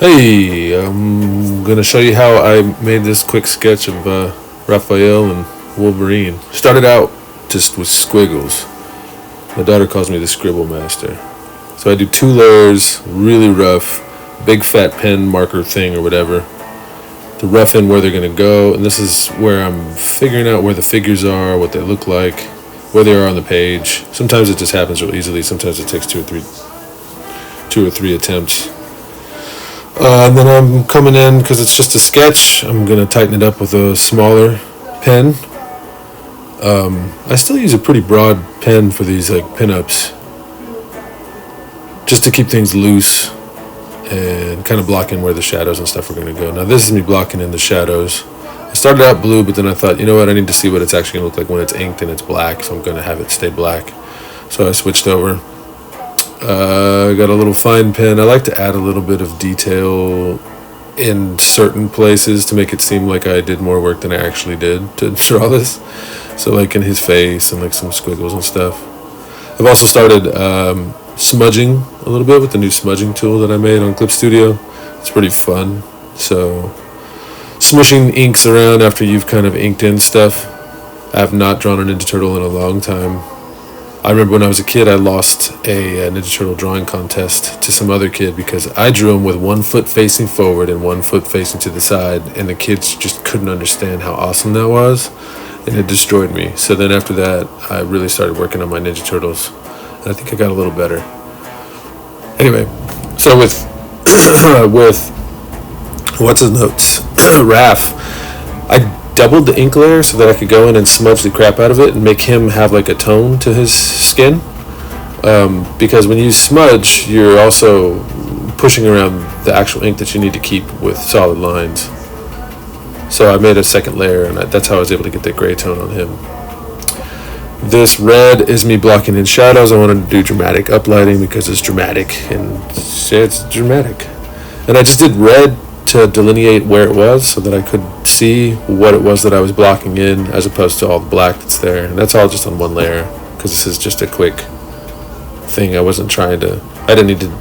Hey, I'm gonna show you how I made this quick sketch of Raphael and Wolverine. Started out just with squiggles. My daughter calls me the scribble master. So I do 2 layers, really rough, big fat pen marker thing or whatever, to rough in where they're gonna go. And this is where I'm figuring out where the figures are, what they look like, where they are on the page. Sometimes it just happens real easily. Sometimes it takes two or three attempts. And then I'm coming in, because it's just a sketch, I'm going to tighten it up with a smaller pen. I still use a pretty broad pen for these like pinups, just to keep things loose and kind of block in where the shadows and stuff are going to go. Now this is me blocking in the shadows. I started out blue, but then I thought, you know what, I need to see what it's actually going to look like when it's inked and it's black, so I'm going to have it stay black. So I switched over. I got a little fine pen. I like to add a little bit of detail in certain places to make it seem like I did more work than I actually did to draw this. So like in his face and like some squiggles and stuff. I've also started smudging a little bit with the new smudging tool that I made on Clip Studio. It's pretty fun. So smushing inks around after you've kind of inked in stuff. I have not drawn a Ninja Turtle in a long time. I remember when I was a kid, I lost a Ninja Turtle drawing contest to some other kid because I drew him with 1 foot facing forward and 1 foot facing to the side, and the kids just couldn't understand how awesome that was, and it destroyed me. So then after that, I really started working on my Ninja Turtles, and I think I got a little better. Anyway, so with what's his notes, Raph, I doubled the ink layer so that I could go in and smudge the crap out of it and make him have like a tone to his skin, because when you smudge, you're also pushing around the actual ink that you need to keep with solid lines. So I made a second layer, and that's how I was able to get that gray tone on him. This red is me blocking in shadows. I wanted to do dramatic uplighting because it's dramatic, and it's dramatic. And I just did red to delineate where it was so that I could see what it was that I was blocking in, as opposed to all the black that's there. And that's all just on 1 layer, because this is just a quick thing. I didn't need to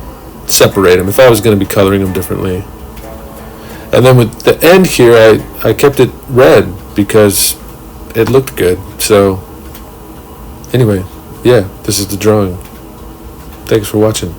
separate them if I was going to be coloring them differently. And then with the end here, I kept it red because it looked good. So anyway, yeah, this is the drawing. Thanks for watching.